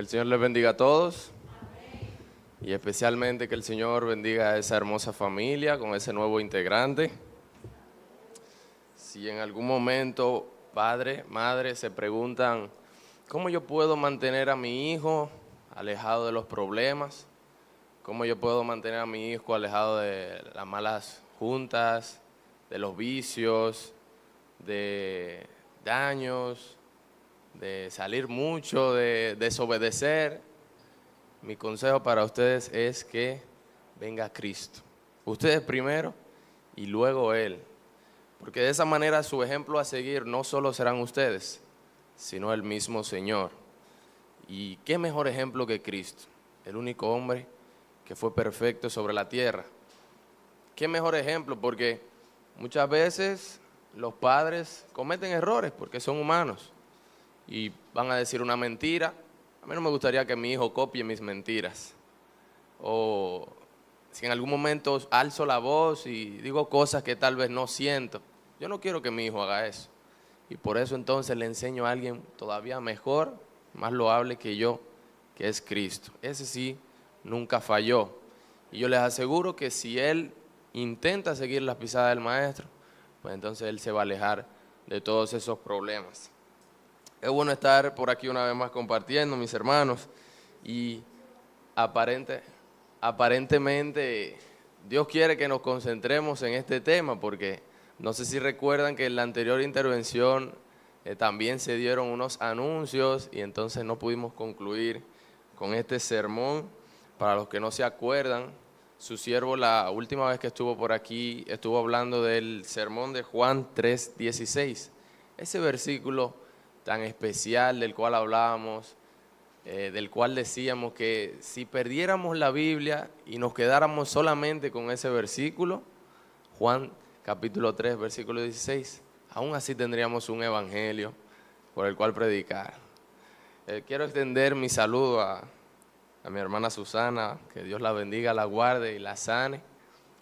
Que el Señor les bendiga a todos. Y especialmente que el Señor bendiga a esa hermosa familia con ese nuevo integrante. Si en algún momento padre, madre se preguntan, ¿cómo yo puedo mantener a mi hijo alejado de los problemas? ¿Cómo yo puedo mantener a mi hijo alejado de las malas juntas, de los vicios, de daños, de salir mucho, de desobedecer? Mi consejo para ustedes es que venga Cristo. Ustedes primero y luego Él. Porque de esa manera su ejemplo a seguir no solo serán ustedes, sino el mismo Señor. ¿Y qué mejor ejemplo que Cristo? El único hombre que fue perfecto sobre la tierra. ¿Qué mejor ejemplo? Porque muchas veces los padres cometen errores porque son humanos y van a decir una mentira. A mí no me gustaría que mi hijo copie mis mentiras. O si en algún momento alzo la voz y digo cosas que tal vez no siento. Yo no quiero que mi hijo haga eso. Y por eso entonces le enseño a alguien todavía mejor, más loable que yo, que es Cristo. Ese sí nunca falló. Y yo les aseguro que si él intenta seguir las pisadas del maestro, pues entonces él se va a alejar de todos esos problemas. Es bueno estar por aquí una vez más compartiendo, mis hermanos, y aparentemente Dios quiere que nos concentremos en este tema, porque no sé si recuerdan que en la anterior intervención también se dieron unos anuncios y entonces no pudimos concluir con este sermón. Para los que no se acuerdan, su siervo la última vez que estuvo por aquí estuvo hablando del sermón de Juan 3:16, ese versículo tan especial del cual hablábamos, del cual decíamos que si perdiéramos la Biblia y nos quedáramos solamente con ese versículo, Juan capítulo 3, versículo 16, aún así tendríamos un evangelio por el cual predicar. Quiero extender mi saludo a mi hermana Susana, que Dios la bendiga, la guarde y la sane.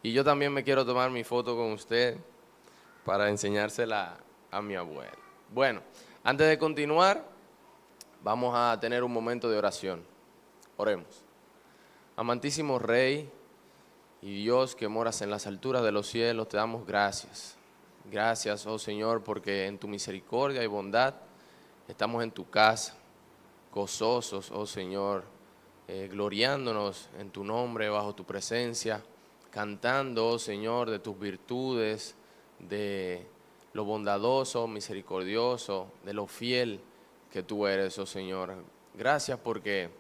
Y yo también me quiero tomar mi foto con usted para enseñársela a mi abuela. Bueno, antes de continuar, vamos a tener un momento de oración. Oremos. Amantísimo Rey y Dios que moras en las alturas de los cielos, te damos gracias. Gracias, oh Señor, porque en tu misericordia y bondad estamos en tu casa, gozosos, oh Señor, gloriándonos en tu nombre, bajo tu presencia, cantando, oh Señor, de tus virtudes, de lo bondadoso, misericordioso, de lo fiel que tú eres, oh Señor. Gracias porque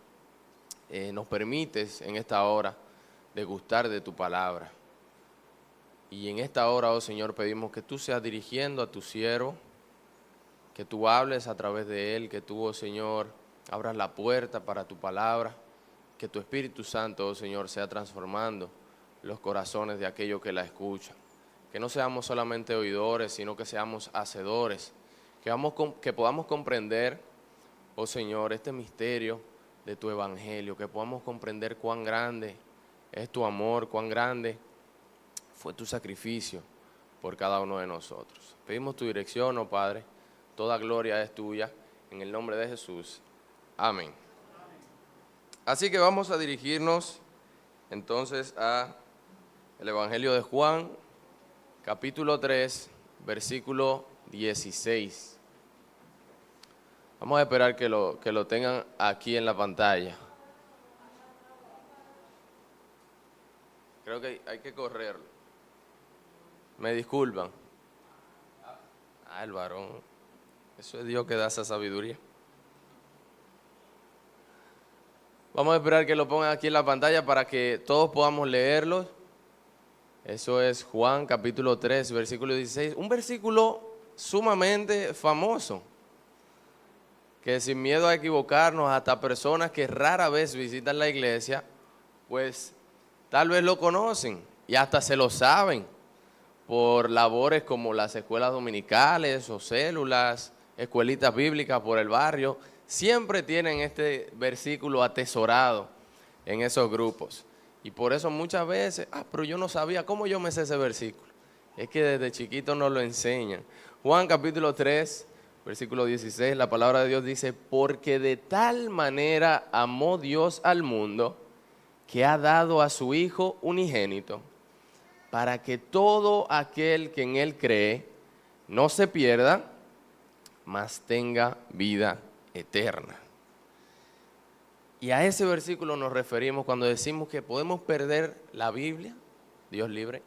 nos permites en esta hora degustar de tu palabra. Y en esta hora, oh Señor, pedimos que tú seas dirigiendo a tu siervo, que tú hables a través de él, que tú, oh Señor, abras la puerta para tu palabra, que tu Espíritu Santo, oh Señor, sea transformando los corazones de aquellos que la escuchan. Que no seamos solamente oidores, sino que seamos hacedores, que podamos comprender, oh Señor, este misterio de tu evangelio, que podamos comprender cuán grande es tu amor, cuán grande fue tu sacrificio por cada uno de nosotros. Pedimos tu dirección, oh Padre, toda gloria es tuya, en el nombre de Jesús. Amén. Así que vamos a dirigirnos entonces a el Evangelio de Juan, capítulo 3, versículo 16. Vamos a esperar que lo tengan aquí en la pantalla. Creo que hay que correrlo. Me disculpan. El varón. Eso es Dios que da esa sabiduría. Vamos a esperar que lo pongan aquí en la pantalla para que todos podamos leerlo. Eso es Juan capítulo 3, versículo 16. Un versículo sumamente famoso, que sin miedo a equivocarnos, hasta personas que rara vez visitan la iglesia, pues tal vez lo conocen y hasta se lo saben por labores como las escuelas dominicales o células, escuelitas bíblicas por el barrio. Siempre tienen este versículo atesorado en esos grupos. Y por eso muchas veces, pero yo no sabía, ¿cómo yo me sé ese versículo? Es que desde chiquito nos lo enseñan. Juan capítulo 3, Versículo 16, la palabra de Dios dice, porque de tal manera amó Dios al mundo, que ha dado a su Hijo unigénito, para que todo aquel que en Él cree no se pierda, mas tenga vida eterna. Y a ese versículo nos referimos cuando decimos que podemos perder la Biblia, Dios libre.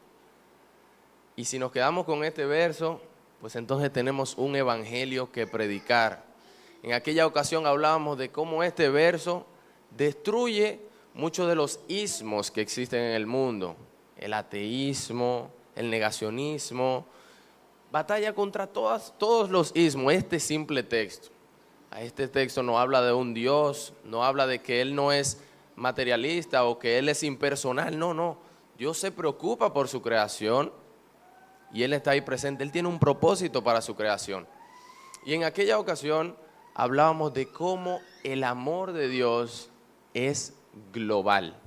Y si nos quedamos con este verso, pues entonces tenemos un evangelio que predicar. En aquella ocasión hablábamos de cómo este verso destruye muchos de los ismos que existen en el mundo. El ateísmo, el negacionismo, batalla contra todos los ismos. Este simple texto. A este texto no habla de un Dios, no habla de que Él no es materialista o que Él es impersonal. No, no. Dios se preocupa por su creación y Él está ahí presente. Él tiene un propósito para su creación. Y en aquella ocasión hablábamos de cómo el amor de Dios es global.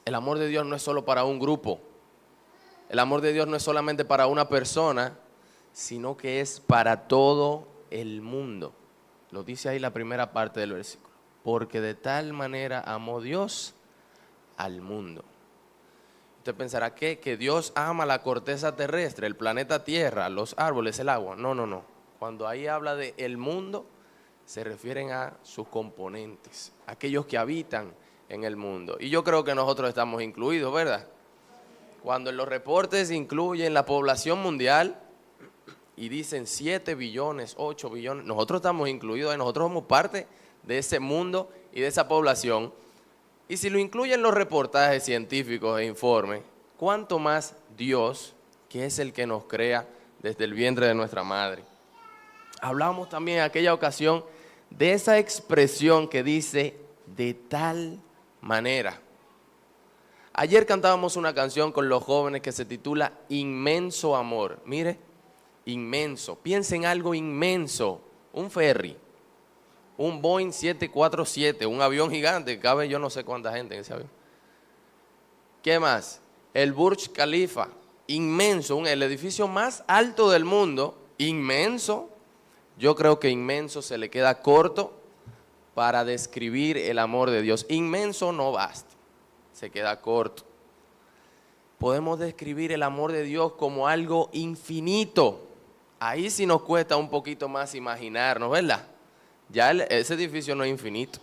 El amor de Dios no es solo para un grupo. El amor de Dios no es solamente para una persona, sino que es para todo el mundo. Lo dice ahí la primera parte del versículo. Porque de tal manera amó Dios al mundo. Usted pensará que Dios ama la corteza terrestre, el planeta Tierra, los árboles, el agua. No, no, no. Cuando ahí habla de el mundo, se refieren a sus componentes, aquellos que habitan en el mundo. Y yo creo que nosotros estamos incluidos, ¿verdad? Cuando en los reportes incluyen la población mundial y dicen 7 billones, 8 billones, nosotros estamos incluidos, nosotros somos parte de ese mundo y de esa población. Y si lo incluyen los reportajes científicos e informes, ¿cuánto más Dios, que es el que nos crea desde el vientre de nuestra madre? Hablábamos también en aquella ocasión de esa expresión que dice de tal manera. Ayer cantábamos una canción con los jóvenes que se titula Inmenso Amor. Mire, inmenso. Piensa en algo inmenso. Un ferry, un Boeing 747, un avión gigante que cabe yo no sé cuánta gente en ese avión. ¿Qué más? El Burj Khalifa, inmenso, el edificio más alto del mundo, inmenso. Yo creo que inmenso se le queda corto para describir el amor de Dios. Inmenso no basta, se queda corto. Podemos describir el amor de Dios como algo infinito. Ahí sí nos cuesta un poquito más imaginarnos, ¿verdad? Ya ese edificio no es infinito,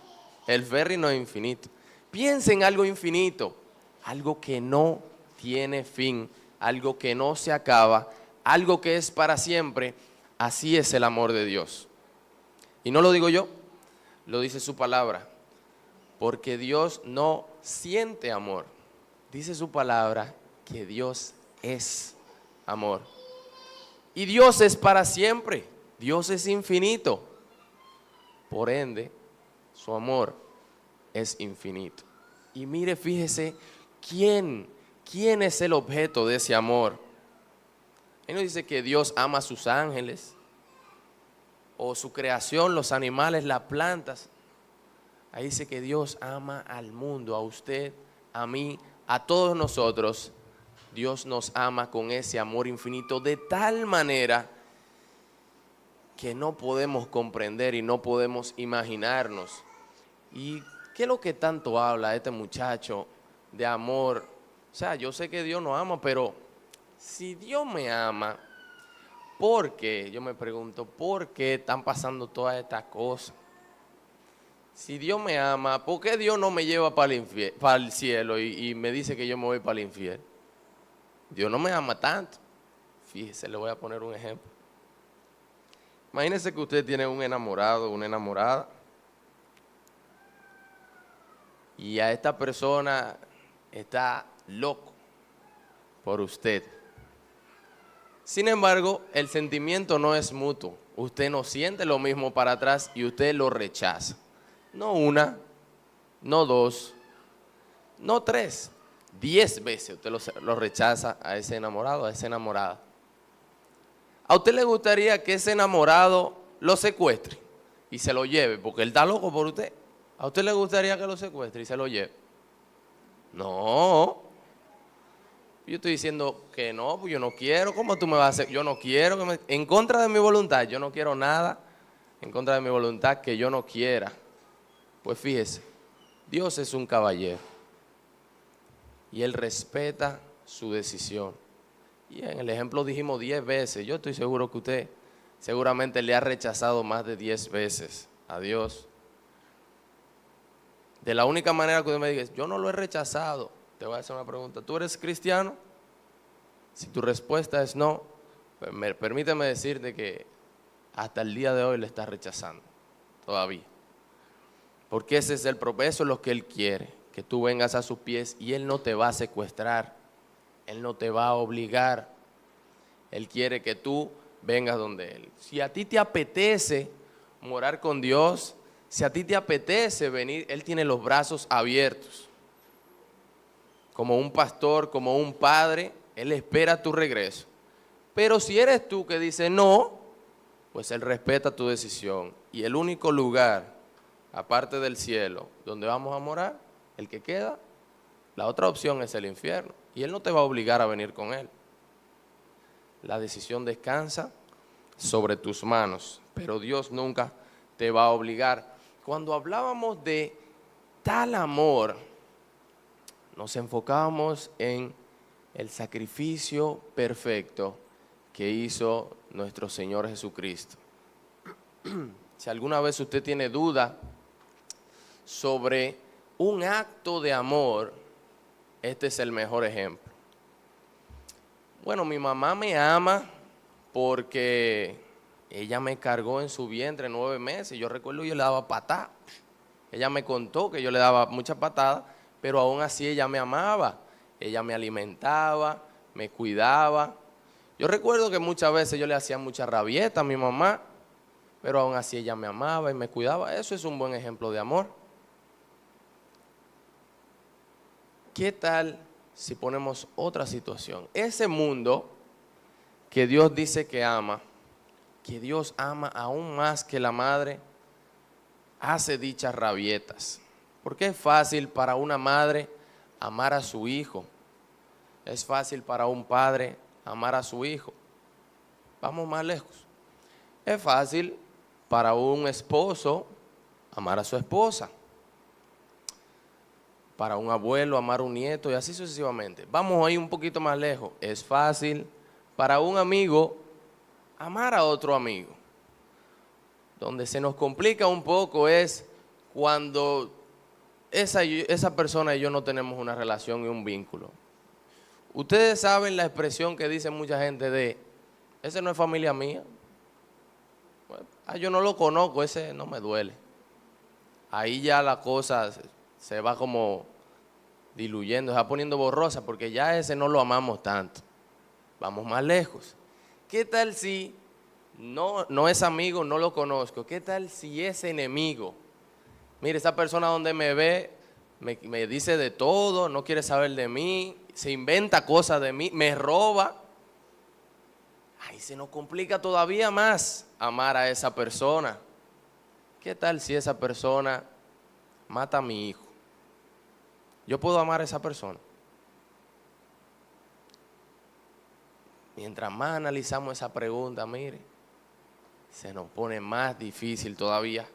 el ferry no es infinito. Piensa en algo infinito, algo que no tiene fin, algo que no se acaba, algo que es para siempre. Así es el amor de Dios. Y no lo digo yo, lo dice su palabra. Porque Dios no siente amor. Dice su palabra que Dios es amor. Y Dios es para siempre. Dios es infinito. Por ende, su amor es infinito. Y mire, fíjese, ¿quién es el objeto de ese amor? Él no dice que Dios ama a sus ángeles o su creación, los animales, las plantas. Ahí dice que Dios ama al mundo, a usted, a mí, a todos nosotros. Dios nos ama con ese amor infinito de tal manera que no podemos comprender y no podemos imaginarnos. ¿Y qué es lo que tanto habla este muchacho de amor? O sea, yo sé que Dios nos ama, pero si Dios me ama, ¿por qué? Yo me pregunto, ¿por qué están pasando todas estas cosas? Si Dios me ama, ¿por qué Dios no me lleva para el cielo y me dice que yo me voy para el infierno? Dios no me ama tanto. Fíjese, le voy a poner un ejemplo. Imagínese que usted tiene un enamorado, una enamorada, y a esta persona está loco por usted. Sin embargo, el sentimiento no es mutuo. Usted no siente lo mismo para atrás y usted lo rechaza. No una, no dos, no 3, 10 veces usted lo rechaza a ese enamorado, a esa enamorada. ¿A usted le gustaría que ese enamorado lo secuestre y se lo lleve? Porque él está loco por usted. ¿A usted le gustaría que lo secuestre y se lo lleve? No. Yo estoy diciendo que no, pues yo no quiero. ¿Cómo tú me vas a hacer? Yo no quiero. En contra de mi voluntad, yo no quiero nada. En contra de mi voluntad que yo no quiera. Pues fíjese, Dios es un caballero. Y Él respeta su decisión. Y en el ejemplo dijimos 10 veces. Yo estoy seguro que usted seguramente le ha rechazado más de 10 veces a Dios. De la única manera que usted me diga, yo no lo he rechazado. Te voy a hacer una pregunta. ¿Tú eres cristiano? Si tu respuesta es no, pues permíteme decirte que hasta el día de hoy le estás rechazando. Todavía. Porque ese es el propósito, eso es lo que Él quiere. Que tú vengas a sus pies y Él no te va a secuestrar. Él no te va a obligar. Él quiere que tú vengas donde Él. Si a ti te apetece morar con Dios, si a ti te apetece venir, Él tiene los brazos abiertos. Como un pastor, como un padre, Él espera tu regreso. Pero si eres tú que dices no, pues Él respeta tu decisión. Y el único lugar, aparte del cielo, donde vamos a morar, el que queda, la otra opción es el infierno. Y Él no te va a obligar a venir con Él. La decisión descansa sobre tus manos, pero Dios nunca te va a obligar. Cuando hablábamos de tal amor, nos enfocábamos en el sacrificio perfecto que hizo nuestro Señor Jesucristo. Si alguna vez usted tiene duda sobre un acto de amor, este es el mejor ejemplo. Bueno, mi mamá me ama porque ella me cargó en su vientre 9 meses. Yo recuerdo que yo le daba patadas. Ella me contó que yo le daba muchas patadas, pero aún así ella me amaba. Ella me alimentaba, me cuidaba. Yo recuerdo que muchas veces yo le hacía mucha rabieta a mi mamá, pero aún así ella me amaba y me cuidaba. Eso es un buen ejemplo de amor. ¿Qué tal si ponemos otra situación? Ese mundo que Dios dice que ama, que Dios ama aún más que la madre, hace dichas rabietas. Porque es fácil para una madre amar a su hijo. Es fácil para un padre amar a su hijo. Vamos más lejos. Es fácil para un esposo amar a su esposa. Para un abuelo amar a un nieto y así sucesivamente. Vamos a ir un poquito más lejos. Es fácil para un amigo amar a otro amigo. Donde se nos complica un poco es cuando esa persona y yo no tenemos una relación y un vínculo. Ustedes saben la expresión que dice mucha gente de, ese no es familia mía. Bueno, yo no lo conozco, ese no me duele. Ahí ya la cosa se va como diluyendo, se va poniendo borrosa porque ya ese no lo amamos tanto. Vamos más lejos. ¿Qué tal si no es amigo, no lo conozco? ¿Qué tal si es enemigo? Mire, esa persona donde me ve me dice de todo, no quiere saber de mí, se inventa cosas de mí, me roba. Ahí se nos complica todavía más amar a esa persona. ¿Qué tal si esa persona mata a mi hijo? ¿Yo puedo amar a esa persona? Mientras más analizamos esa pregunta, mire, se nos pone más difícil todavía.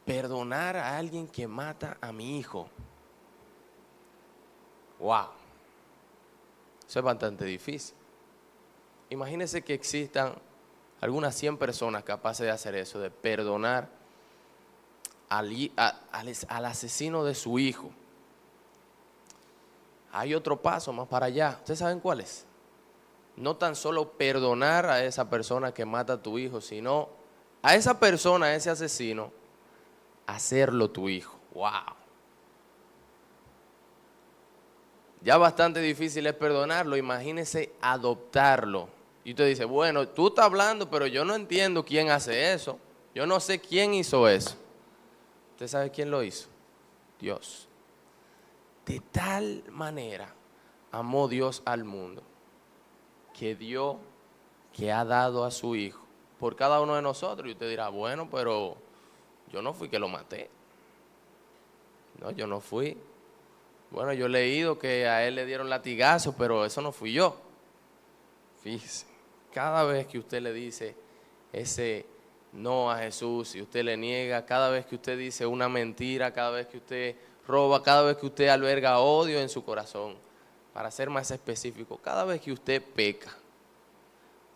Perdonar a alguien que mata a mi hijo. Wow. Eso es bastante difícil. Imagínense que existan algunas 100 personas capaces de hacer eso, de perdonar al asesino de su hijo. Hay otro paso más para allá. ¿Ustedes saben cuál es? No tan solo perdonar a esa persona que mata a tu hijo, sino a esa persona, a ese asesino, hacerlo tu hijo. ¡Wow! Ya bastante difícil es perdonarlo, imagínese adoptarlo. Y usted dice, bueno, tú estás hablando, pero yo no entiendo quién hace eso. Yo no sé quién hizo eso. ¿Usted sabe quién lo hizo? Dios. De tal manera amó Dios al mundo que dio, que ha dado a su hijo por cada uno de nosotros. Y usted dirá, bueno, pero yo no fui que lo maté. No, yo no fui. Bueno, yo he leído que a él le dieron latigazo, pero eso no fui yo. Fíjese, cada vez que usted le dice ese no a Jesús y usted le niega, cada vez que usted dice una mentira, cada vez que usted roba, cada vez que usted alberga odio en su corazón, para ser más específico, cada vez que usted peca,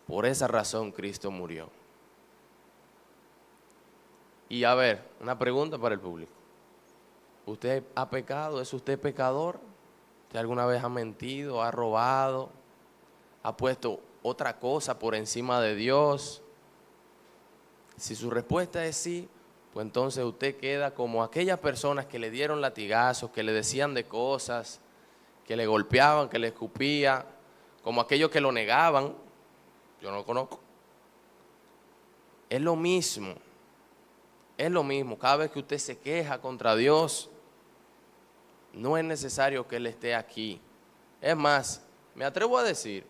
por esa razón Cristo murió. Y a ver, una pregunta para el público. ¿Usted ha pecado? ¿Es usted pecador? ¿Usted alguna vez ha mentido, ha robado, ha puesto otra cosa por encima de Dios? Si su respuesta es sí, pues entonces usted queda como aquellas personas que le dieron latigazos, que le decían de cosas, que le golpeaban, que le escupían, como aquellos que lo negaban. Yo no lo conozco. Es lo mismo. Es lo mismo. Cada vez que usted se queja contra Dios, no es necesario que Él esté aquí. Es más, me atrevo a decir,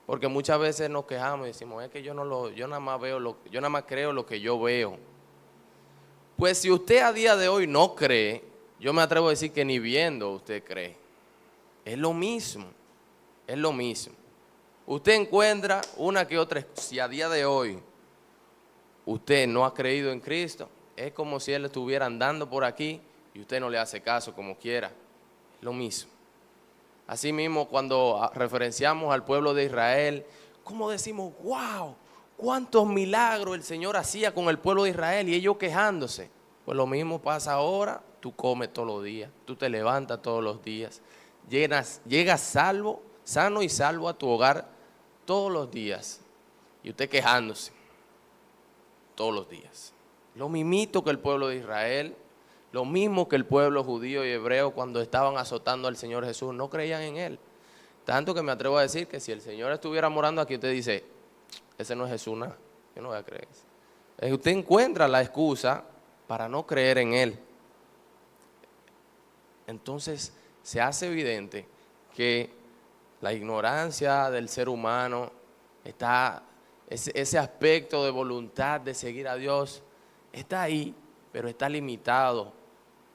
porque muchas veces nos quejamos y decimos, es que yo nada más creo lo que yo veo. Pues si usted a día de hoy no cree, yo me atrevo a decir que ni viendo usted cree. Es lo mismo, es lo mismo. Usted encuentra una que otra, si a día de hoy usted no ha creído en Cristo, es como si Él estuviera andando por aquí y usted no le hace caso como quiera. Es lo mismo. Asimismo, cuando referenciamos al pueblo de Israel, ¿cómo decimos, wow, cuántos milagros el Señor hacía con el pueblo de Israel y ellos quejándose? Pues lo mismo pasa ahora, tú comes todos los días, tú te levantas todos los días, llegas sano y salvo a tu hogar todos los días y usted quejándose todos los días. Lo mismito que el pueblo de Israel, lo mismo que el pueblo judío y hebreo cuando estaban azotando al Señor Jesús, no creían en Él. Tanto que me atrevo a decir que si el Señor estuviera morando aquí, usted dice, ese no es Jesús, nada, yo no voy a creer eso. Usted encuentra la excusa para no creer en Él. Entonces se hace evidente que la ignorancia del ser humano, ese aspecto de voluntad de seguir a Dios, está ahí, pero está limitado.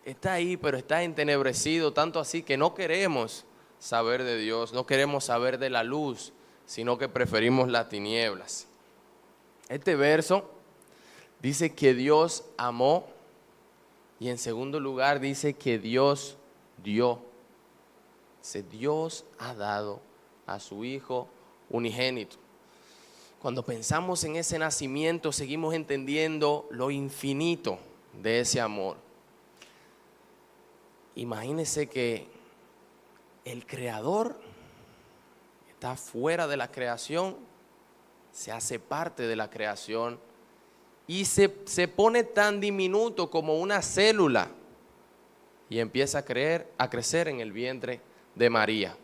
Está ahí, pero está entenebrecido, tanto así que no queremos saber de Dios, no queremos saber de la luz, sino que preferimos las tinieblas. Este verso dice que Dios amó y en segundo lugar dice que Dios dio. Dios ha dado a su Hijo unigénito. Cuando pensamos en ese nacimiento, seguimos entendiendo lo infinito de ese amor. Imagínese que el Creador está fuera de la creación, se hace parte de la creación y se pone tan diminuto como una célula y empieza a crecer en el vientre de María.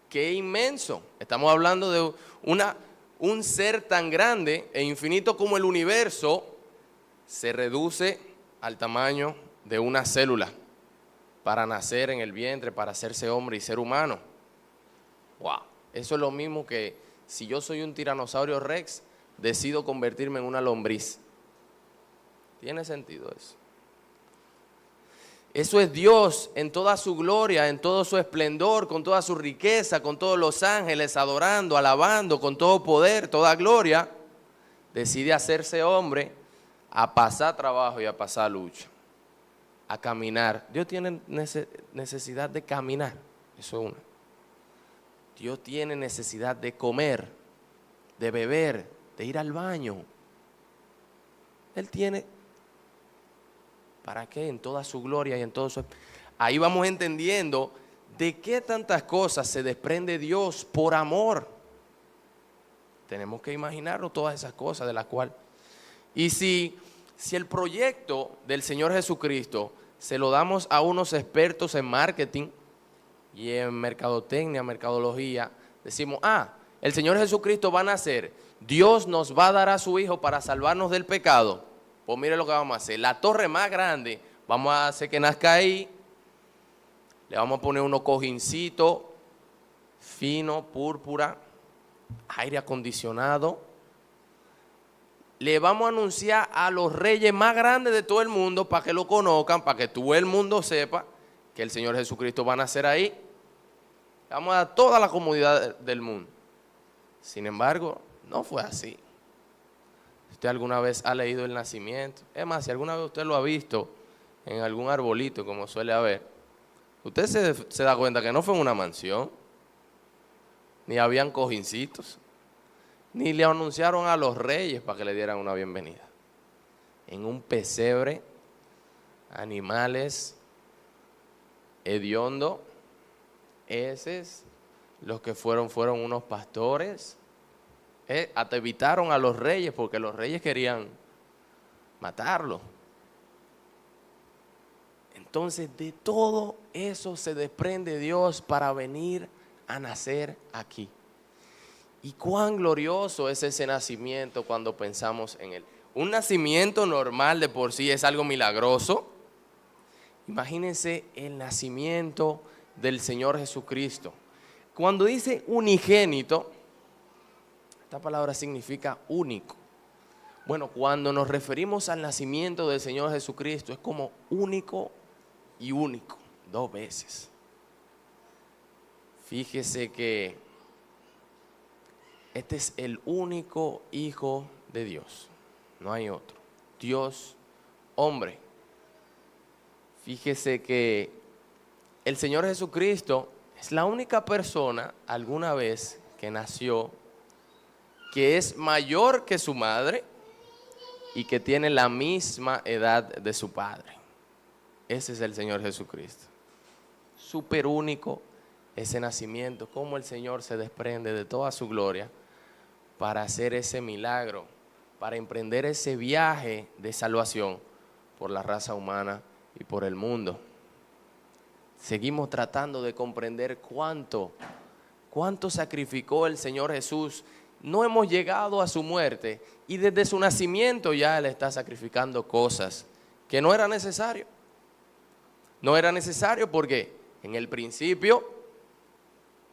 ¡Qué inmenso! Estamos hablando de un ser tan grande e infinito como el universo, se reduce al tamaño de una célula para nacer en el vientre, para hacerse hombre y ser humano. ¡Wow! Eso es lo mismo que si yo soy un tiranosaurio rex, decido convertirme en una lombriz. ¿Tiene sentido eso? Eso es Dios en toda su gloria, en todo su esplendor, con toda su riqueza, con todos los ángeles adorando, alabando, con todo poder, toda gloria. Decide hacerse hombre, a pasar trabajo y a pasar lucha, a caminar. Dios tiene necesidad de caminar, eso es una. Dios tiene necesidad de comer, de beber, de ir al baño. Él tiene, ¿para qué? En toda su gloria y en todo su... Ahí vamos entendiendo de qué tantas cosas se desprende Dios por amor. Tenemos que imaginarnos todas esas cosas de las cuales... Y si el proyecto del Señor Jesucristo se lo damos a unos expertos en marketing y en mercadotecnia, mercadología, decimos, el Señor Jesucristo va a nacer, Dios nos va a dar a su Hijo para salvarnos del pecado. Pues mire lo que vamos a hacer, la torre más grande, vamos a hacer que nazca ahí, le vamos a poner unos cojincitos fino, púrpura, aire acondicionado. Le vamos a anunciar a los reyes más grandes de todo el mundo para que lo conozcan, para que todo el mundo sepa que el Señor Jesucristo va a nacer ahí. Vamos a toda la comunidad del mundo. Sin embargo, no fue así. ¿Usted alguna vez ha leído el nacimiento? Es más, si alguna vez usted lo ha visto en algún arbolito, como suele haber, usted se da cuenta que no fue en una mansión, ni habían cojincitos, ni le anunciaron a los reyes para que le dieran una bienvenida. En un pesebre, animales hediondo, heces, los que fueron unos pastores, hasta evitaron a los reyes porque los reyes querían matarlo. Entonces de todo eso se desprende Dios para venir a nacer aquí. Y cuán glorioso es ese nacimiento cuando pensamos en él. Un nacimiento normal de por sí es algo milagroso. Imagínense el nacimiento del Señor Jesucristo. Cuando dice unigénito, esta palabra significa único. Bueno, cuando nos referimos al nacimiento del Señor Jesucristo, es como único y único, dos veces. Fíjese que este es el único Hijo de Dios, no hay otro. Dios, hombre. Fíjese que el Señor Jesucristo es la única persona alguna vez que nació que es mayor que su madre y que tiene la misma edad de su padre. Ese es el Señor Jesucristo. Súper único ese nacimiento, cómo el Señor se desprende de toda su gloria para hacer ese milagro, para emprender ese viaje de salvación por la raza humana y por el mundo. Seguimos tratando de comprender cuánto sacrificó el Señor Jesús. No hemos llegado a su muerte y desde su nacimiento ya Él está sacrificando cosas que no era necesario. No era necesario porque en el principio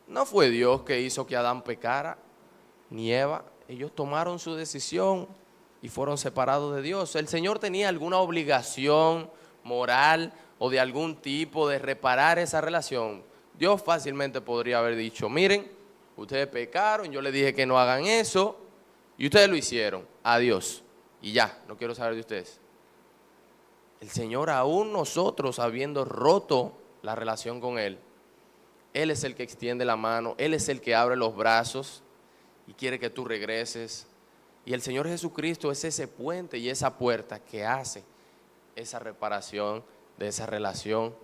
no fue Dios que hizo que Adán pecara, ni Eva. Ellos tomaron su decisión y fueron separados de Dios. El Señor tenía alguna obligación moral o de algún tipo de reparar esa relación. Dios fácilmente podría haber dicho, miren, ustedes pecaron, yo les dije que no hagan eso y ustedes lo hicieron, adiós, y ya, no quiero saber de ustedes. El Señor, aún nosotros habiendo roto la relación con Él, Él es el que extiende la mano, Él es el que abre los brazos y quiere que tú regreses. Y el Señor Jesucristo es ese puente y esa puerta que hace esa reparación de esa relación.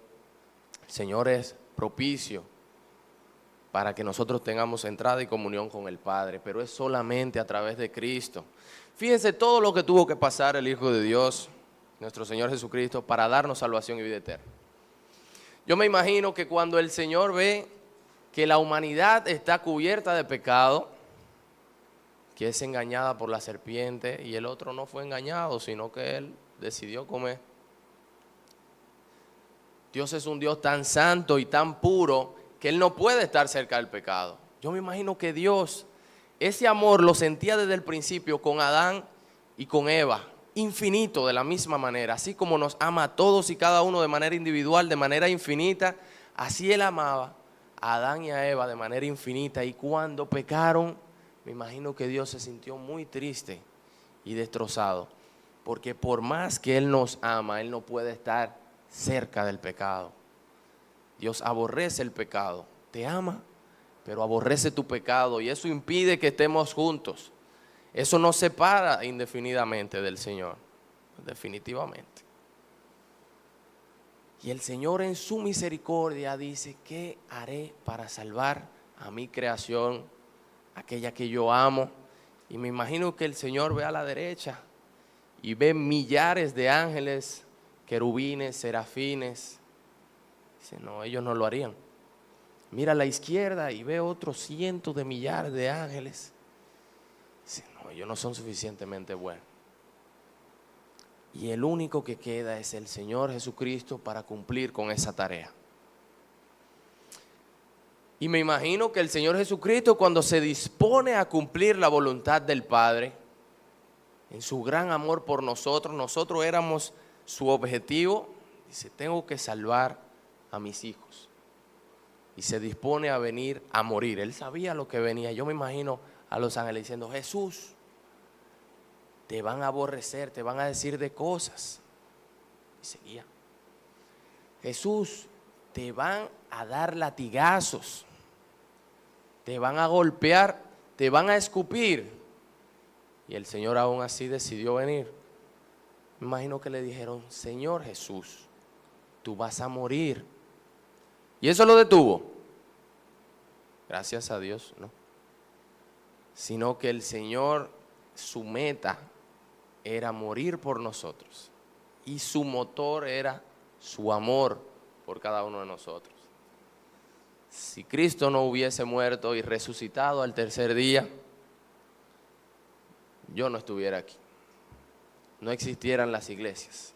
El Señor es propicio para que nosotros tengamos entrada y comunión con el Padre, pero es solamente a través de Cristo. Fíjense todo lo que tuvo que pasar el Hijo de Dios, nuestro Señor Jesucristo, para darnos salvación y vida eterna. Yo me imagino que cuando el Señor ve que la humanidad está cubierta de pecado, que es engañada por la serpiente, y el otro no fue engañado, sino que él decidió comer. Dios es un Dios tan santo y tan puro que Él no puede estar cerca del pecado. Yo me imagino que Dios, ese amor lo sentía desde el principio con Adán y con Eva, infinito de la misma manera. Así como nos ama a todos y cada uno de manera individual, de manera infinita, así Él amaba a Adán y a Eva de manera infinita. Y cuando pecaron, me imagino que Dios se sintió muy triste y destrozado, porque por más que Él nos ama, Él no puede estar cerca del pecado. Dios aborrece el pecado, te ama, pero aborrece tu pecado y eso impide que estemos juntos. Eso nos separa indefinidamente del Señor, definitivamente. Y el Señor en su misericordia dice, ¿qué haré para salvar a mi creación, aquella que yo amo? Y me imagino que el Señor ve a la derecha y ve millares de ángeles, querubines, serafines. Dice, no, ellos no lo harían. Mira a la izquierda y ve otros cientos de millares de ángeles. Dice, no, ellos no son suficientemente buenos. Y el único que queda es el Señor Jesucristo para cumplir con esa tarea. Y me imagino que el Señor Jesucristo, cuando se dispone a cumplir la voluntad del Padre, en su gran amor por nosotros, nosotros éramos su objetivo. Dice, tengo que salvar a mis hijos. Y se dispone a venir a morir. Él sabía lo que venía. Yo me imagino a los ángeles diciendo, Jesús, te van a aborrecer, te van a decir de cosas. Y seguía. Jesús, te van a dar latigazos, te van a golpear, te van a escupir. Y el Señor aún así decidió venir. Me imagino que le dijeron, Señor Jesús, tú vas a morir. ¿Y eso lo detuvo? Gracias a Dios, no. Sino que el Señor, su meta era morir por nosotros. Y su motor era su amor por cada uno de nosotros. Si Cristo no hubiese muerto y resucitado al tercer día, yo no estuviera aquí. No existieran las iglesias.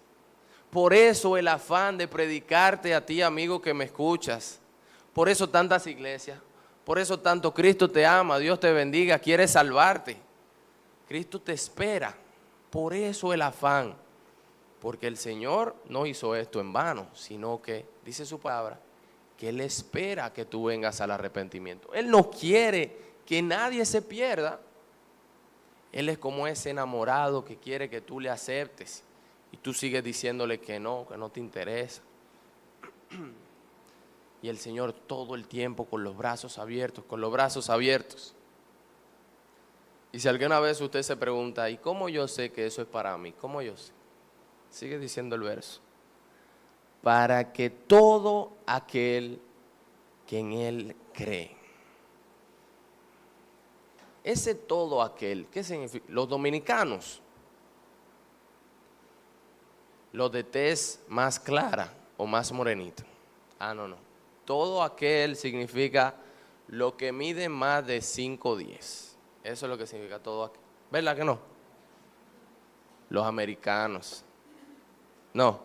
Por eso el afán de predicarte a ti, amigo que me escuchas. Por eso tantas iglesias. Por eso tanto Cristo te ama, Dios te bendiga, quiere salvarte. Cristo te espera. Por eso el afán. Porque el Señor no hizo esto en vano, sino que, dice su palabra, que Él espera que tú vengas al arrepentimiento. Él no quiere que nadie se pierda. Él es como ese enamorado que quiere que tú le aceptes y tú sigues diciéndole que no te interesa. Y el Señor todo el tiempo con los brazos abiertos, con los brazos abiertos. Y si alguna vez usted se pregunta, ¿y cómo yo sé que eso es para mí? ¿Cómo yo sé? Sigue diciendo el verso. Para que todo aquel que en Él cree. Ese todo aquel, ¿qué significa? Los dominicanos, los de tez más clara o más morenita. No. Todo aquel significa lo que mide más de 5'10". Eso es lo que significa todo aquel. ¿Verdad que no? Los americanos. No.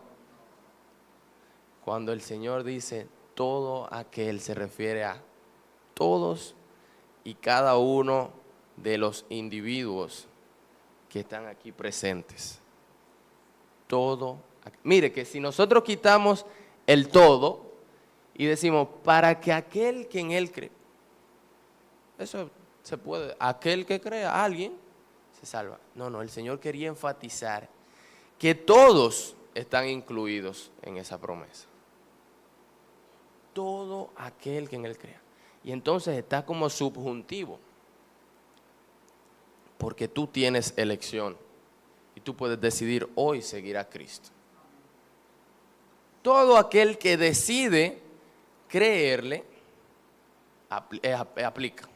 Cuando el Señor dice todo aquel, se refiere a todos y cada uno de los individuos que están aquí presentes. Todo. Mire que si nosotros quitamos el todo y decimos para que aquel que en Él cree, eso se puede, aquel que crea, alguien se salva. No, el Señor quería enfatizar que todos están incluidos en esa promesa. Todo aquel que en Él crea. Y entonces está como subjuntivo. Porque tú tienes elección. Y tú puedes decidir hoy seguir a Cristo. Todo aquel que decide creerle, aplica.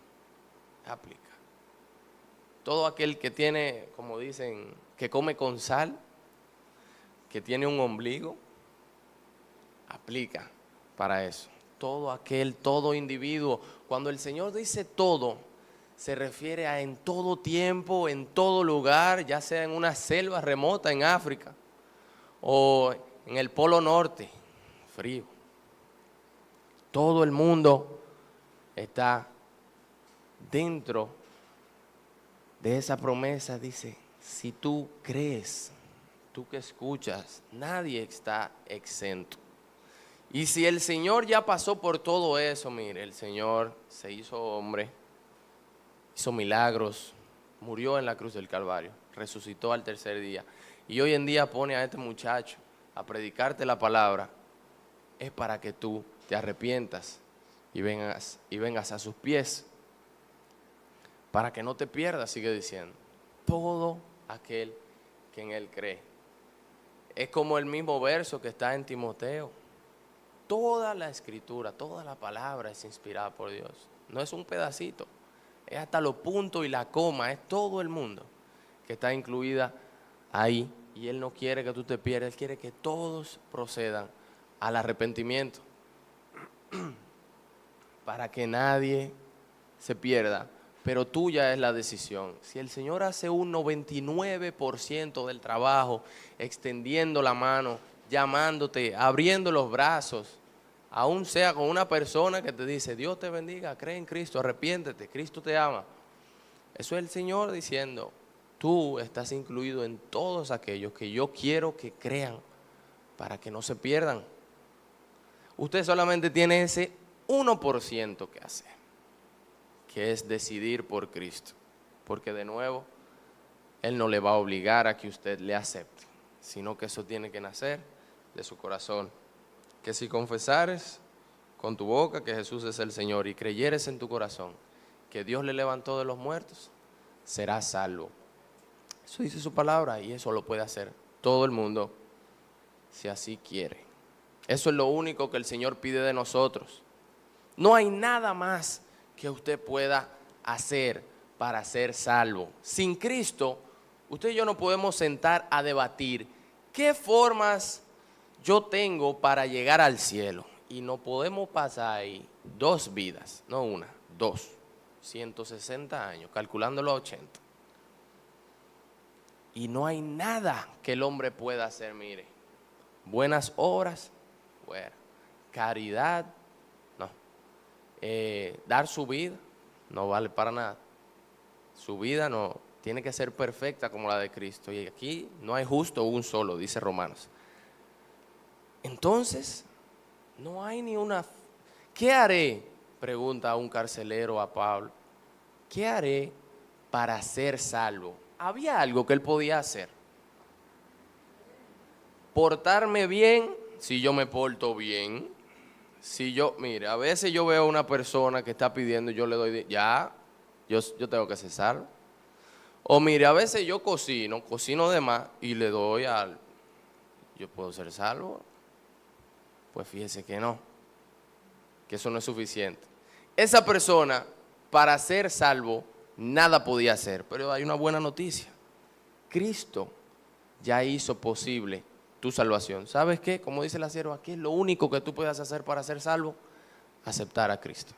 Todo aquel que tiene, como dicen, que come con sal, que tiene un ombligo, aplica para eso. Todo individuo. Cuando el Señor dice todo, se refiere a en todo tiempo, en todo lugar, ya sea en una selva remota en África o en el Polo Norte, frío. Todo el mundo está dentro de esa promesa, dice, si tú crees, tú que escuchas, nadie está exento. Y si el Señor ya pasó por todo eso, mire, el Señor se hizo hombre, hizo milagros, murió en la cruz del Calvario, resucitó al tercer día. Y hoy en día pone a este muchacho a predicarte la palabra, es para que tú te arrepientas y vengas a sus pies. Para que no te pierdas, sigue diciendo, todo aquel que en Él cree. Es como el mismo verso que está en Timoteo. Toda la escritura, toda la palabra es inspirada por Dios. No es un pedacito, es hasta los puntos y la coma, es todo el mundo que está incluida ahí. Y Él no quiere que tú te pierdas, Él quiere que todos procedan al arrepentimiento. Para que nadie se pierda, pero tuya es la decisión. Si el Señor hace un 99% del trabajo, extendiendo la mano, llamándote, abriendo los brazos, aún sea con una persona que te dice, Dios te bendiga, cree en Cristo, arrepiéntete, Cristo te ama. Eso es el Señor diciendo, tú estás incluido en todos aquellos que yo quiero que crean para que no se pierdan. Usted solamente tiene ese 1% que hacer, que es decidir por Cristo. Porque de nuevo, Él no le va a obligar a que usted le acepte, sino que eso tiene que nacer de su corazón. Que si confesares con tu boca que Jesús es el Señor y creyeres en tu corazón que Dios le levantó de los muertos, serás salvo. Eso dice su palabra y eso lo puede hacer todo el mundo si así quiere. Eso es lo único que el Señor pide de nosotros. No hay nada más que usted pueda hacer para ser salvo. Sin Cristo, usted y yo no podemos sentar a debatir qué formas yo tengo para llegar al cielo. Y no podemos pasar ahí 2 vidas, no una, 2, 160 años, calculándolo a 80. Y no hay nada que el hombre pueda hacer, mire. Buenas obras, fuera. Caridad, no. Dar su vida, no vale para nada. Su vida no tiene que ser perfecta como la de Cristo. Y aquí no hay justo un solo, dice Romanos. Entonces, no hay ni una... ¿Qué haré? Pregunta un carcelero a Pablo. ¿Qué haré para ser salvo? Había algo que él podía hacer. Portarme bien, si yo me porto bien. Si yo, mire, a veces yo veo a una persona que está pidiendo y yo le doy, yo tengo que ser salvo. O mire, a veces yo cocino de más y le doy yo puedo ser salvo. Pues fíjese que no, que eso no es suficiente. Esa persona, para ser salvo, nada podía hacer. Pero hay una buena noticia. Cristo ya hizo posible tu salvación. ¿Sabes qué? Como dice la sierva, ¿qué es lo único que tú puedes hacer para ser salvo? Aceptar a Cristo,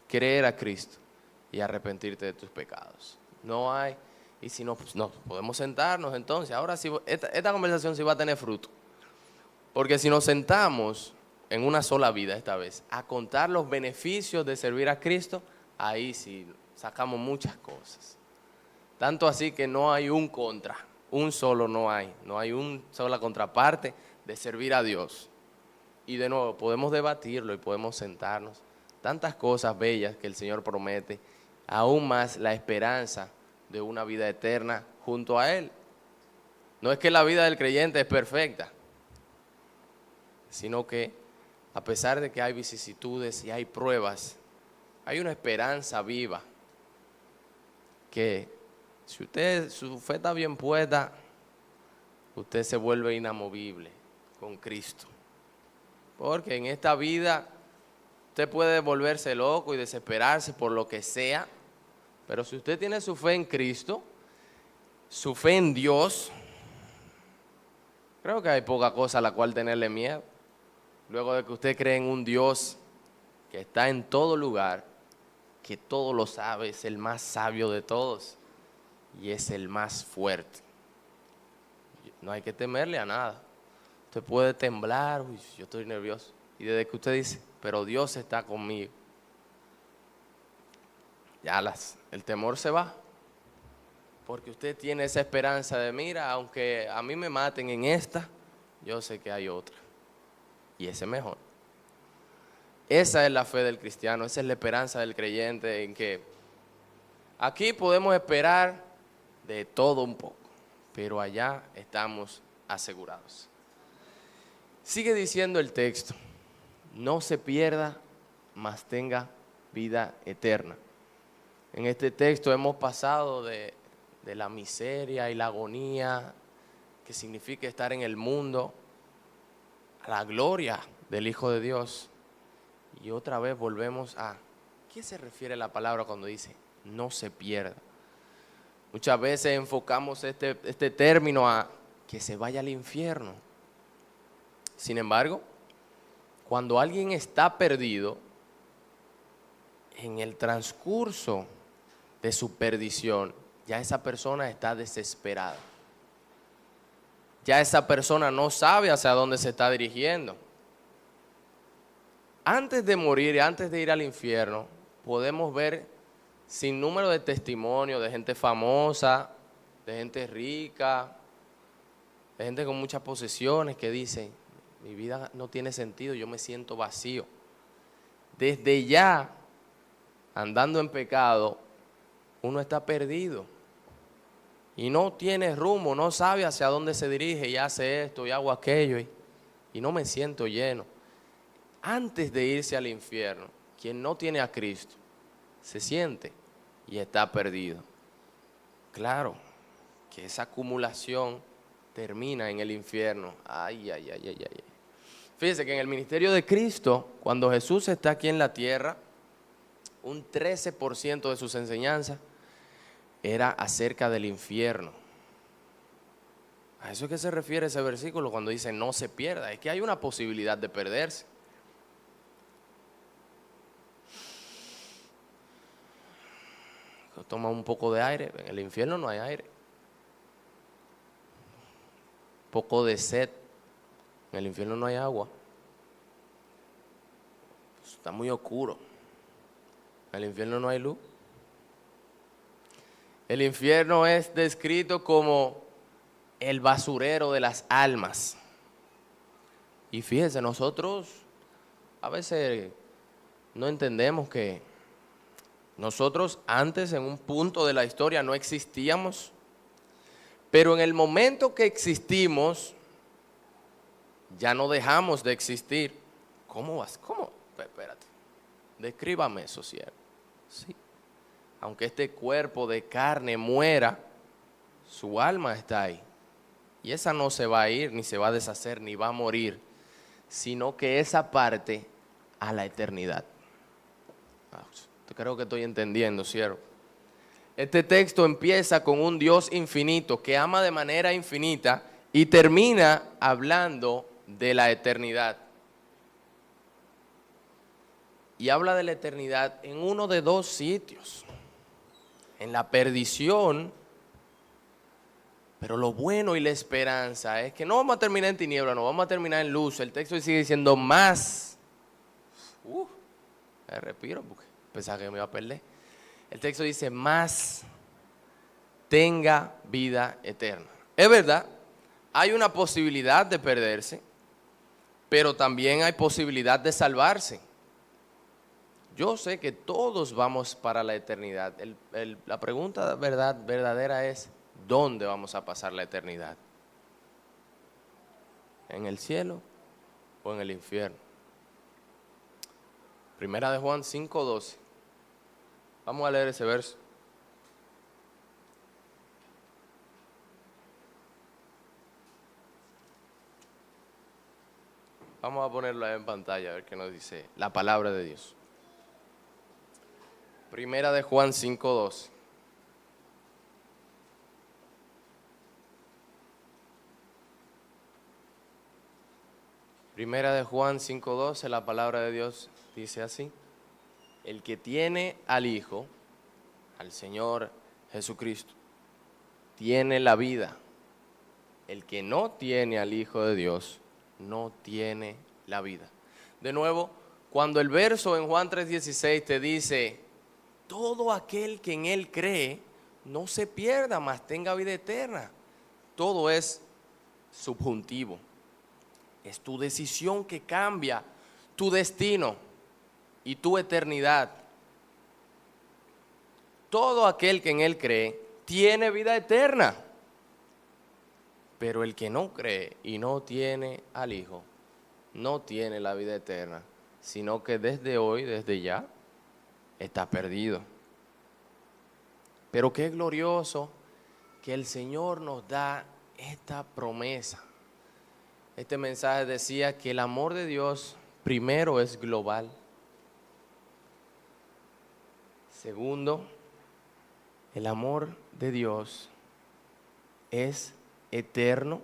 creer a Cristo y arrepentirte de tus pecados. No hay, y si no, pues no, podemos sentarnos entonces. Ahora sí, esta conversación sí va a tener fruto. Porque si nos sentamos en una sola vida esta vez a contar los beneficios de servir a Cristo, ahí sí sacamos muchas cosas. Tanto así que no hay un contra, un solo no hay una sola contraparte de servir a Dios. Y de nuevo, podemos debatirlo y podemos sentarnos. Tantas cosas bellas que el Señor promete, aún más la esperanza de una vida eterna junto a Él. No es que la vida del creyente es perfecta, sino que a pesar de que hay vicisitudes y hay pruebas, hay una esperanza viva que si su fe está bien puesta, usted se vuelve inamovible con Cristo. Porque en esta vida usted puede volverse loco y desesperarse por lo que sea, pero si usted tiene su fe en Cristo, su fe en Dios, creo que hay poca cosa a la cual tenerle miedo. Luego de que usted cree en un Dios que está en todo lugar, que todo lo sabe, es el más sabio de todos y es el más fuerte. No hay que temerle a nada. Usted puede temblar, uy, yo estoy nervioso. Y desde que usted dice, pero Dios está conmigo, ya el temor se va. Porque usted tiene esa esperanza de, mira, aunque a mí me maten en esta, yo sé que hay otra. Y ese es mejor. Esa es la fe del cristiano, esa es la esperanza del creyente, en que aquí podemos esperar de todo un poco, pero allá estamos asegurados. Sigue diciendo el texto, no se pierda, mas tenga vida eterna. En este texto hemos pasado de la miseria y la agonía que significa estar en el mundo, a la gloria del Hijo de Dios. Y otra vez volvemos a, ¿qué se refiere la palabra cuando dice no se pierda? Muchas veces enfocamos este término a que se vaya al infierno. Sin embargo, cuando alguien está perdido, en el transcurso de su perdición, ya esa persona está desesperada. Ya esa persona no sabe hacia dónde se está dirigiendo. Antes de morir y antes de ir al infierno, podemos ver sin número de testimonios de gente famosa, de gente rica, de gente con muchas posesiones que dicen, mi vida no tiene sentido, yo me siento vacío. Desde ya, andando en pecado, uno está perdido y no tiene rumbo, no sabe hacia dónde se dirige y hace esto y hago aquello y no me siento lleno. Antes de irse al infierno, quien no tiene a Cristo se siente y está perdido. Claro que esa acumulación termina en el infierno. Ay, ay, ay, ay, ay. Fíjense que en el ministerio de Cristo, cuando Jesús está aquí en la tierra, un 13% de sus enseñanzas era acerca del infierno. ¿A eso es que se refiere ese versículo cuando dice no se pierda? Es que hay una posibilidad de perderse. Toma un poco de aire, en el infierno no hay aire. Un poco de sed, en el infierno no hay agua. Está muy oscuro, en el infierno no hay luz. El infierno es descrito como el basurero de las almas. Y fíjense, nosotros a veces no entendemos que nosotros antes en un punto de la historia no existíamos, pero en el momento que existimos, ya no dejamos de existir. ¿Cómo vas? ¿Cómo? Espérate, descríbame eso, siervo. Sí. Aunque este cuerpo de carne muera, su alma está ahí. Y esa no se va a ir, ni se va a deshacer, ni va a morir, sino que esa parte a la eternidad. Creo que estoy entendiendo, siervo. Este texto empieza con un Dios infinito que ama de manera infinita y termina hablando de la eternidad. Y habla de la eternidad en uno de dos sitios. En la perdición, pero lo bueno y la esperanza es que no vamos a terminar en tinieblas, no vamos a terminar en luz. El texto sigue diciendo más. Respiro porque pensaba que me iba a perder. El texto dice más tenga vida eterna. Es verdad, hay una posibilidad de perderse, pero también hay posibilidad de salvarse. Yo sé que todos vamos para la eternidad. La pregunta verdadera es, ¿dónde vamos a pasar la eternidad? ¿En el cielo o en el infierno? Primera de Juan 5:12. Vamos a leer ese verso. Vamos a ponerlo ahí en pantalla a ver qué nos dice la palabra de Dios. Primera de Juan 5:12. Primera de Juan 5:12, la palabra de Dios dice así: el que tiene al Hijo, al Señor Jesucristo, tiene la vida. El que no tiene al Hijo de Dios, no tiene la vida. De nuevo, cuando el verso en Juan 3:16 te dice, todo aquel que en Él cree, no se pierda, mas tenga vida eterna. Todo es subjuntivo. Es tu decisión que cambia tu destino y tu eternidad. Todo aquel que en Él cree tiene vida eterna. Pero el que no cree y no tiene al Hijo, no tiene la vida eterna, sino que desde hoy, desde ya, está perdido. Pero qué glorioso que el Señor nos da esta promesa. Este mensaje decía que el amor de Dios primero es global. Segundo, el amor de Dios es eterno.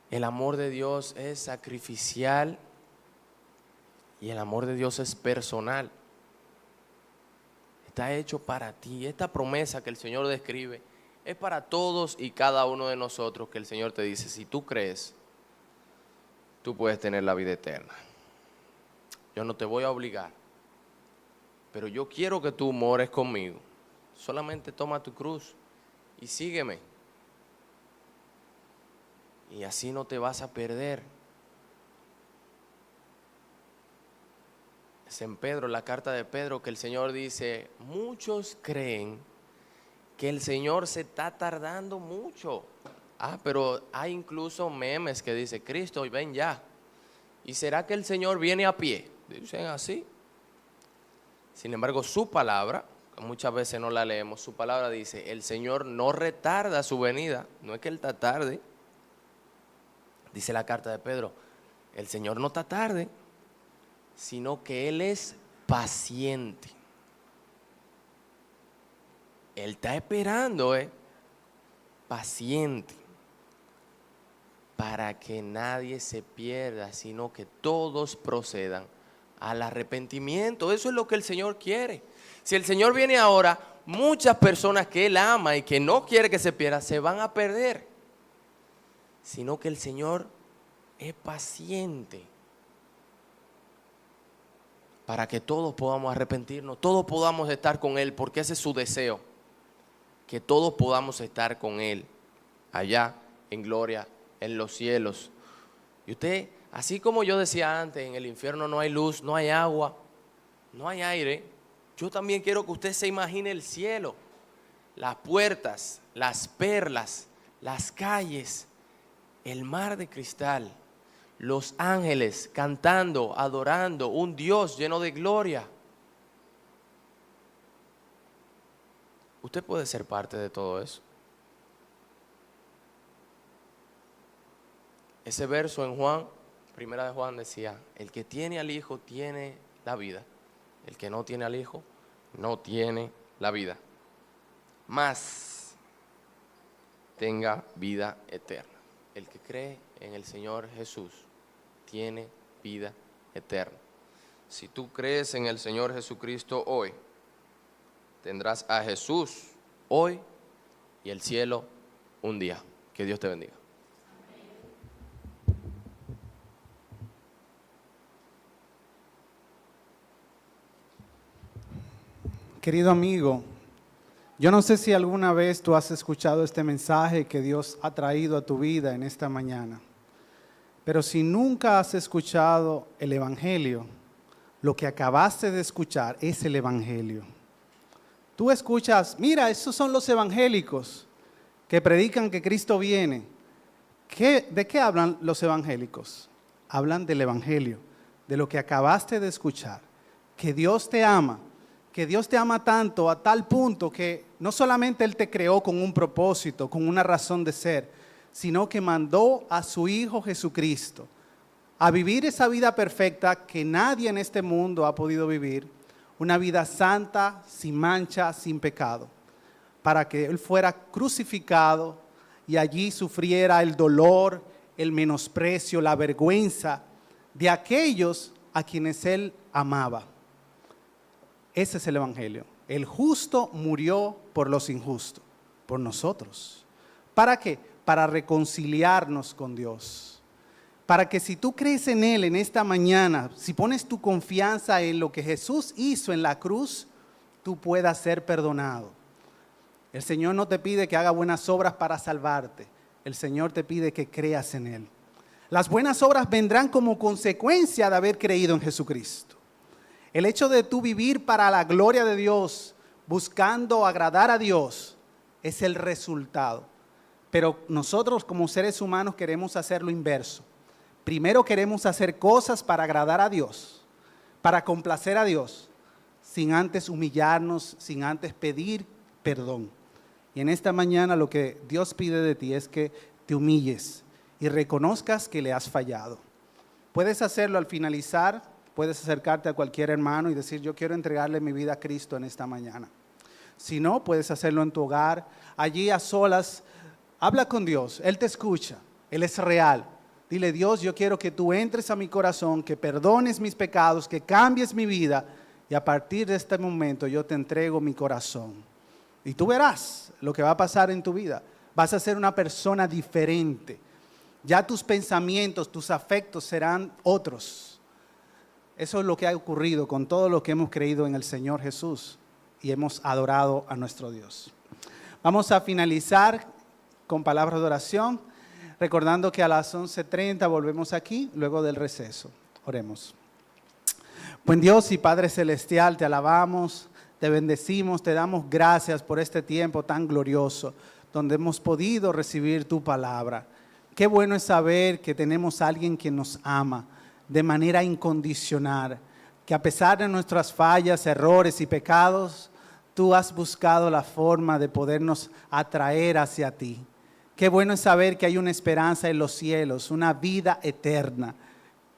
El amor de Dios es sacrificial y el amor de Dios es personal. Está hecho para ti. Esta promesa que el Señor describe es para todos y cada uno de nosotros, que el Señor te dice, si tú crees, tú puedes tener la vida eterna. Yo no te voy a obligar, pero yo quiero que tú mores conmigo. Solamente toma tu cruz y sígueme. Y así no te vas a perder. es en Pedro, la carta de Pedro, que el Señor dice, muchos creen que el Señor se está tardando mucho. Pero hay incluso memes que dice, Cristo, ven ya. ¿Y será que el Señor viene a pie? Dicen así. Sin embargo, su palabra, que muchas veces no la leemos, su palabra dice, el Señor no retarda su venida. No es que Él está tarde. Dice la carta de Pedro, el Señor no está tarde, sino que Él es paciente. Él está esperando, paciente, para que nadie se pierda, sino que todos procedan al arrepentimiento. Eso es lo que el Señor quiere. Si el Señor viene ahora, muchas personas que Él ama y que no quiere que se pierdan, se van a perder. Sino que el Señor es paciente para que todos podamos arrepentirnos, todos podamos estar con Él, porque ese es su deseo, que todos podamos estar con Él, allá en gloria, en los cielos. Y usted, así como yo decía antes, en el infierno no hay luz, no hay agua, no hay aire, yo también quiero que usted se imagine el cielo, las puertas, las perlas, las calles, el mar de cristal, los ángeles cantando, adorando, un Dios lleno de gloria. Usted puede ser parte de todo eso. Ese verso en Juan, primera de Juan decía, el que tiene al Hijo tiene la vida, el que no tiene al Hijo no tiene la vida, mas tenga vida eterna. El que cree en el Señor Jesús tiene vida eterna. Si tú crees en el Señor Jesucristo hoy, tendrás a Jesús hoy y el cielo un día. Que Dios te bendiga. Querido amigo, yo no sé si alguna vez tú has escuchado este mensaje que Dios ha traído a tu vida en esta mañana, pero si nunca has escuchado el Evangelio, lo que acabaste de escuchar es el Evangelio. Tú escuchas, mira, esos son los evangélicos que predican que Cristo viene. ¿De qué hablan los evangélicos? Hablan del Evangelio, de lo que acabaste de escuchar, que Dios te ama. Que Dios te ama tanto a tal punto que no solamente Él te creó con un propósito, con una razón de ser, sino que mandó a su Hijo Jesucristo a vivir esa vida perfecta que nadie en este mundo ha podido vivir, una vida santa, sin mancha, sin pecado, para que Él fuera crucificado y allí sufriera el dolor, el menosprecio, la vergüenza de aquellos a quienes Él amaba. Ese es el Evangelio. El justo murió por los injustos, por nosotros. ¿Para qué? Para reconciliarnos con Dios. Para que si tú crees en Él en esta mañana, si pones tu confianza en lo que Jesús hizo en la cruz, tú puedas ser perdonado. El Señor no te pide que haga buenas obras para salvarte. El Señor te pide que creas en Él. Las buenas obras vendrán como consecuencia de haber creído en Jesucristo. El hecho de tú vivir para la gloria de Dios, buscando agradar a Dios, es el resultado. Pero nosotros como seres humanos queremos hacer lo inverso. Primero queremos hacer cosas para agradar a Dios, para complacer a Dios, sin antes humillarnos, sin antes pedir perdón. Y en esta mañana lo que Dios pide de ti es que te humilles y reconozcas que le has fallado. Puedes hacerlo al finalizar. Puedes acercarte a cualquier hermano y decir, yo quiero entregarle mi vida a Cristo en esta mañana. Si no, puedes hacerlo en tu hogar, allí a solas. Habla con Dios, Él te escucha, Él es real. Dile, Dios, yo quiero que tú entres a mi corazón, que perdones mis pecados, que cambies mi vida. Y a partir de este momento yo te entrego mi corazón. Y tú verás lo que va a pasar en tu vida. Vas a ser una persona diferente. Ya tus pensamientos, tus afectos serán otros. Eso es lo que ha ocurrido con todo lo que hemos creído en el Señor Jesús y hemos adorado a nuestro Dios. Vamos a finalizar con palabras de oración, recordando que a las 11:30 volvemos aquí, luego del receso. Oremos. Buen Dios y Padre Celestial, te alabamos, te bendecimos, te damos gracias por este tiempo tan glorioso, donde hemos podido recibir tu palabra. Qué bueno es saber que tenemos a alguien que nos ama de manera incondicional, que a pesar de nuestras fallas, errores y pecados, tú has buscado la forma de podernos atraer hacia ti. Qué bueno es saber que hay una esperanza en los cielos, una vida eterna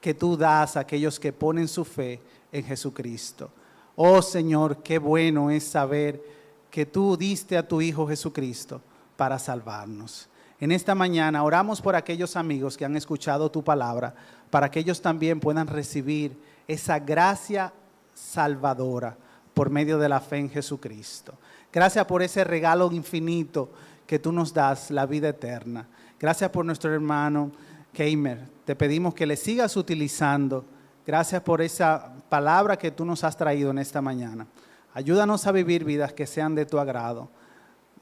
que tú das a aquellos que ponen su fe en Jesucristo. Oh Señor, qué bueno es saber que tú diste a tu Hijo Jesucristo para salvarnos. En esta mañana oramos por aquellos amigos que han escuchado tu palabra, para que ellos también puedan recibir esa gracia salvadora por medio de la fe en Jesucristo. Gracias por ese regalo infinito que tú nos das, la vida eterna. Gracias por nuestro hermano Keimer. Te pedimos que le sigas utilizando. Gracias por esa palabra que tú nos has traído en esta mañana. Ayúdanos a vivir vidas que sean de tu agrado.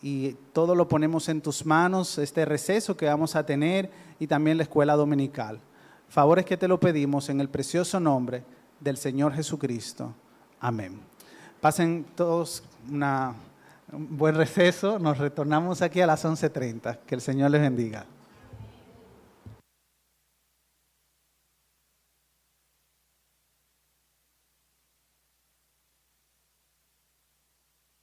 Y todo lo ponemos en tus manos, este receso que vamos a tener y también la escuela dominical. Favores que te lo pedimos en el precioso nombre del Señor Jesucristo. Amén. Pasen todos un buen receso. Nos retornamos aquí a las 11:30. Que el Señor les bendiga.